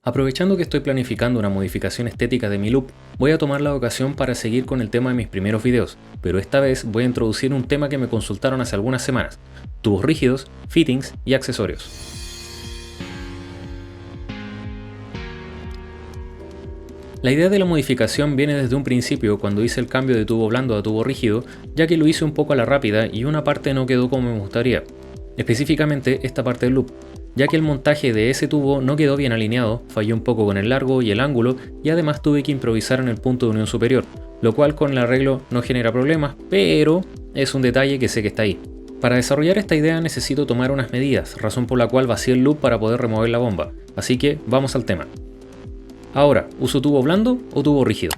Aprovechando que estoy planificando una modificación estética de mi loop, voy a tomar la ocasión para seguir con el tema de mis primeros videos, pero esta vez voy a introducir un tema que me consultaron hace algunas semanas: tubos rígidos, fittings y accesorios. La idea de la modificación viene desde un principio cuando hice el cambio de tubo blando a tubo rígido, ya que lo hice un poco a la rápida y una parte no quedó como me gustaría, específicamente esta parte del loop, ya que el montaje de ese tubo no quedó bien alineado, falló un poco con el largo y el ángulo y además tuve que improvisar en el punto de unión superior, lo cual con el arreglo no genera problemas, pero es un detalle que sé que está ahí. Para desarrollar esta idea necesito tomar unas medidas, razón por la cual vacié el loop para poder remover la bomba, así que vamos al tema. Ahora, ¿uso tubo blando o tubo rígido?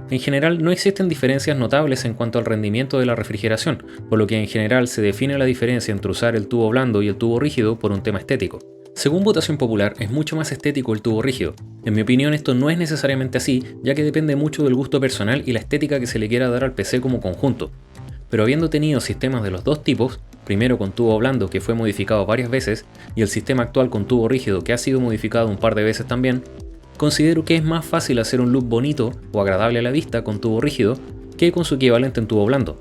En general no existen diferencias notables en cuanto al rendimiento de la refrigeración, por lo que en general se define la diferencia entre usar el tubo blando y el tubo rígido por un tema estético. Según votación popular, es mucho más estético el tubo rígido. En mi opinión esto no es necesariamente así, ya que depende mucho del gusto personal y la estética que se le quiera dar al PC como conjunto. Pero habiendo tenido sistemas de los dos tipos, primero con tubo blando que fue modificado varias veces, y el sistema actual con tubo rígido que ha sido modificado un par de veces también, considero que es más fácil hacer un loop bonito o agradable a la vista con tubo rígido que con su equivalente en tubo blando.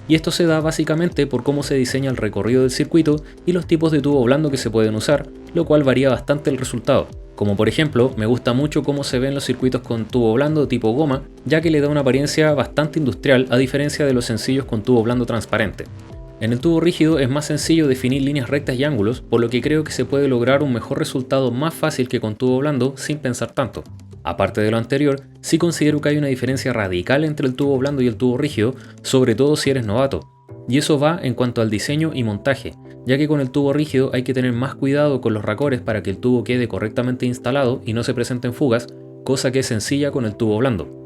Y esto se da básicamente por cómo se diseña el recorrido del circuito y los tipos de tubo blando que se pueden usar, lo cual varía bastante el resultado. Como por ejemplo, me gusta mucho cómo se ven los circuitos con tubo blando tipo goma, ya que le da una apariencia bastante industrial a diferencia de los sencillos con tubo blando transparente. En el tubo rígido es más sencillo definir líneas rectas y ángulos, por lo que creo que se puede lograr un mejor resultado más fácil que con tubo blando sin pensar tanto. Aparte de lo anterior, sí considero que hay una diferencia radical entre el tubo blando y el tubo rígido, sobre todo si eres novato. Y eso va en cuanto al diseño y montaje, ya que con el tubo rígido hay que tener más cuidado con los racores para que el tubo quede correctamente instalado y no se presenten fugas, cosa que es sencilla con el tubo blando.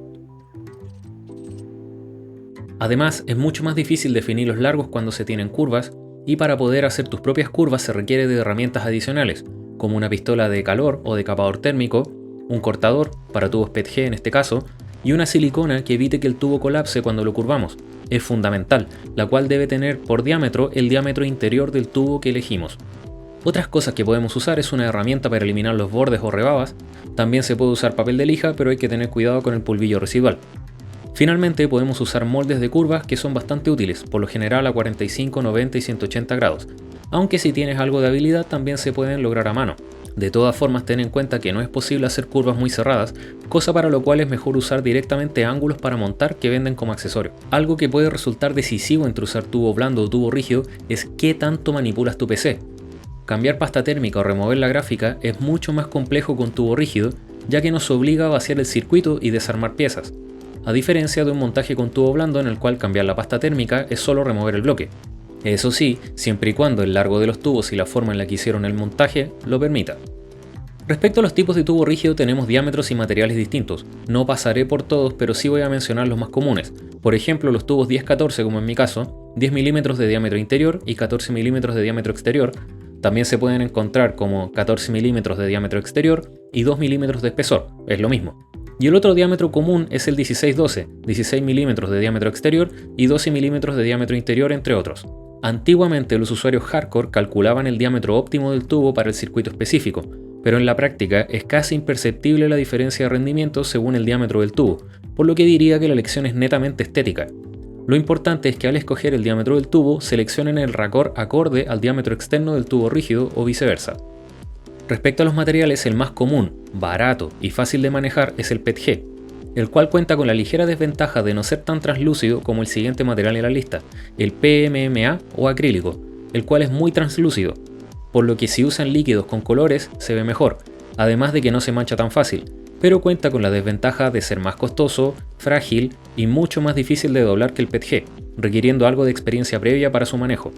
Además, es mucho más difícil definir los largos cuando se tienen curvas, y para poder hacer tus propias curvas se requiere de herramientas adicionales, como una pistola de calor o decapador térmico, un cortador, para tubos PETG en este caso, y una silicona que evite que el tubo colapse cuando lo curvamos. Es fundamental, la cual debe tener por diámetro el diámetro interior del tubo que elegimos. Otras cosas que podemos usar es una herramienta para eliminar los bordes o rebabas, también se puede usar papel de lija, pero hay que tener cuidado con el polvillo residual. Finalmente podemos usar moldes de curvas que son bastante útiles, por lo general a 45, 90 y 180 grados, aunque si tienes algo de habilidad también se pueden lograr a mano. De todas formas, ten en cuenta que no es posible hacer curvas muy cerradas, cosa para lo cual es mejor usar directamente ángulos para montar que venden como accesorio. Algo que puede resultar decisivo entre usar tubo blando o tubo rígido es qué tanto manipulas tu PC. Cambiar pasta térmica o remover la gráfica es mucho más complejo con tubo rígido, ya que nos obliga a vaciar el circuito y desarmar piezas, a diferencia de un montaje con tubo blando en el cual cambiar la pasta térmica es solo remover el bloque. Eso sí, siempre y cuando el largo de los tubos y la forma en la que hicieron el montaje lo permita. Respecto a los tipos de tubo rígido tenemos diámetros y materiales distintos. No pasaré por todos, pero sí voy a mencionar los más comunes. Por ejemplo, los tubos 10-14 como en mi caso, 10 mm de diámetro interior y 14 mm de diámetro exterior. También se pueden encontrar como 14 mm de diámetro exterior y 2 mm de espesor, es lo mismo. Y el otro diámetro común es el 16-12, 16 mm de diámetro exterior y 12 mm de diámetro interior, entre otros. Antiguamente los usuarios hardcore calculaban el diámetro óptimo del tubo para el circuito específico, pero en la práctica es casi imperceptible la diferencia de rendimiento según el diámetro del tubo, por lo que diría que la elección es netamente estética. Lo importante es que al escoger el diámetro del tubo seleccionen el racor acorde al diámetro externo del tubo rígido o viceversa. Respecto a los materiales, el más común, barato y fácil de manejar es el PETG, el cual cuenta con la ligera desventaja de no ser tan translúcido como el siguiente material en la lista, el PMMA o acrílico, el cual es muy translúcido, por lo que si usan líquidos con colores se ve mejor, además de que no se mancha tan fácil, pero cuenta con la desventaja de ser más costoso, frágil y mucho más difícil de doblar que el PETG, requiriendo algo de experiencia previa para su manejo.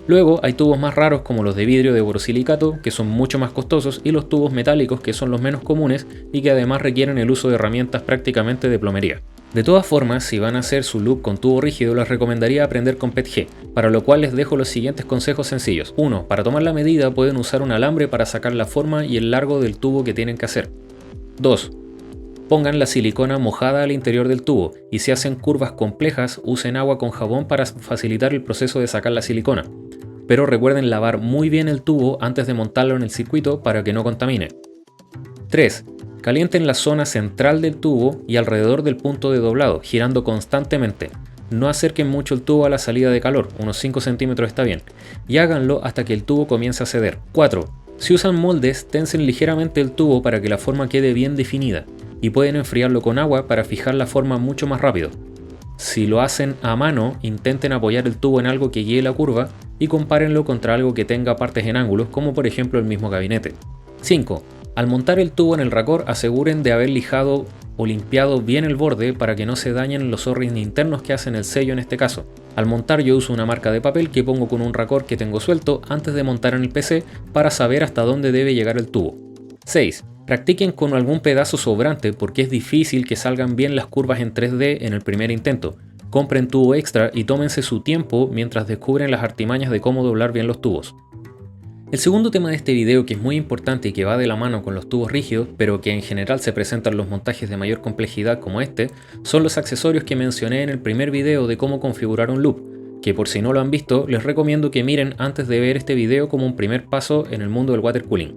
Luego hay tubos más raros como los de vidrio de borosilicato, que son mucho más costosos, y los tubos metálicos, que son los menos comunes y que además requieren el uso de herramientas prácticamente de plomería. De todas formas, si van a hacer su loop con tubo rígido, les recomendaría aprender con PETG, para lo cual les dejo los siguientes consejos sencillos. 1. Para tomar la medida pueden usar un alambre para sacar la forma y el largo del tubo que tienen que hacer. 2. Pongan la silicona mojada al interior del tubo, y si hacen curvas complejas usen agua con jabón para facilitar el proceso de sacar la silicona. Pero recuerden lavar muy bien el tubo antes de montarlo en el circuito para que no contamine. 3. Calienten la zona central del tubo y alrededor del punto de doblado, girando constantemente. No acerquen mucho el tubo a la salida de calor, unos 5 centímetros está bien, y háganlo hasta que el tubo comience a ceder. 4. Si usan moldes, tensen ligeramente el tubo para que la forma quede bien definida, y pueden enfriarlo con agua para fijar la forma mucho más rápido. Si lo hacen a mano, intenten apoyar el tubo en algo que guíe la curva y compárenlo contra algo que tenga partes en ángulos, como por ejemplo el mismo gabinete. 5. Al montar el tubo en el racor, aseguren de haber lijado o limpiado bien el borde para que no se dañen los o-rings internos que hacen el sello en este caso. Al montar yo uso una marca de papel que pongo con un racor que tengo suelto antes de montar en el PC para saber hasta dónde debe llegar el tubo. 6. Practiquen con algún pedazo sobrante porque es difícil que salgan bien las curvas en 3D en el primer intento. Compren tubo extra y tómense su tiempo mientras descubren las artimañas de cómo doblar bien los tubos. El segundo tema de este video, que es muy importante y que va de la mano con los tubos rígidos, pero que en general se presentan los montajes de mayor complejidad como este, son los accesorios que mencioné en el primer video de cómo configurar un loop, que por si no lo han visto, les recomiendo que miren antes de ver este video como un primer paso en el mundo del water cooling.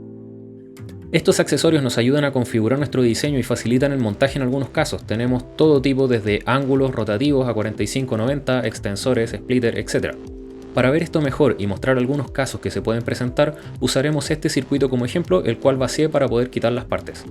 Estos accesorios nos ayudan a configurar nuestro diseño y facilitan el montaje en algunos casos. Tenemos todo tipo desde ángulos rotativos a 45-90, extensores, splitter, etc. Para ver esto mejor y mostrar algunos casos que se pueden presentar, usaremos este circuito como ejemplo, el cual vacié para poder quitar las partes.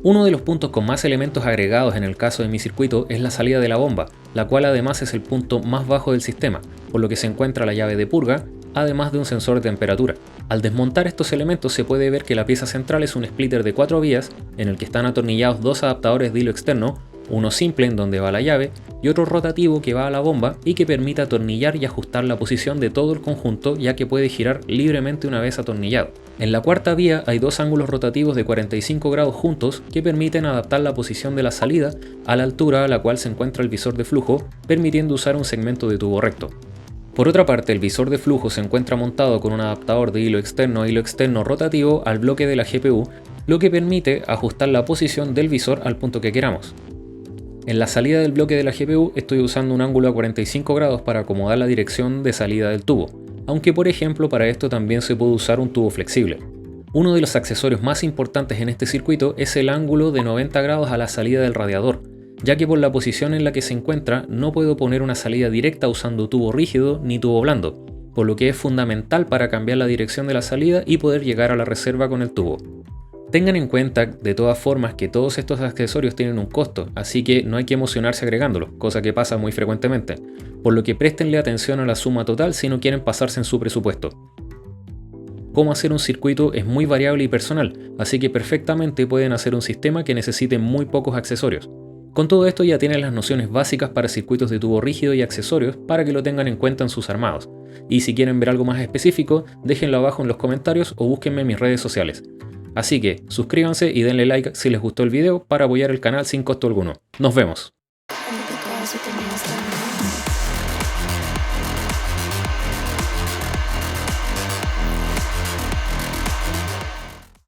Uno de los puntos con más elementos agregados en el caso de mi circuito es la salida de la bomba, la cual además es el punto más bajo del sistema, por lo que se encuentra la llave de purga, además de un sensor de temperatura. Al desmontar estos elementos se puede ver que la pieza central es un splitter de 4 vías en el que están atornillados dos adaptadores de hilo externo, uno simple en donde va la llave y otro rotativo que va a la bomba y que permite atornillar y ajustar la posición de todo el conjunto, ya que puede girar libremente una vez atornillado. En la cuarta vía hay dos ángulos rotativos de 45 grados juntos que permiten adaptar la posición de la salida a la altura a la cual se encuentra el visor de flujo, permitiendo usar un segmento de tubo recto. Por otra parte, el visor de flujo se encuentra montado con un adaptador de hilo externo a hilo externo rotativo al bloque de la GPU, lo que permite ajustar la posición del visor al punto que queramos. En la salida del bloque de la GPU estoy usando un ángulo a 45 grados para acomodar la dirección de salida del tubo, aunque por ejemplo para esto también se puede usar un tubo flexible. Uno de los accesorios más importantes en este circuito es el ángulo de 90 grados a la salida del radiador, ya que por la posición en la que se encuentra no puedo poner una salida directa usando tubo rígido ni tubo blando, por lo que es fundamental para cambiar la dirección de la salida y poder llegar a la reserva con el tubo. Tengan en cuenta de todas formas que todos estos accesorios tienen un costo, así que no hay que emocionarse agregándolos, cosa que pasa muy frecuentemente, por lo que préstenle atención a la suma total si no quieren pasarse en su presupuesto. Cómo hacer un circuito es muy variable y personal, así que perfectamente pueden hacer un sistema que necesite muy pocos accesorios. Con todo esto ya tienen las nociones básicas para circuitos de tubo rígido y accesorios para que lo tengan en cuenta en sus armados. Y si quieren ver algo más específico, déjenlo abajo en los comentarios o búsquenme en mis redes sociales. Así que suscríbanse y denle like si les gustó el video para apoyar el canal sin costo alguno. ¡Nos vemos!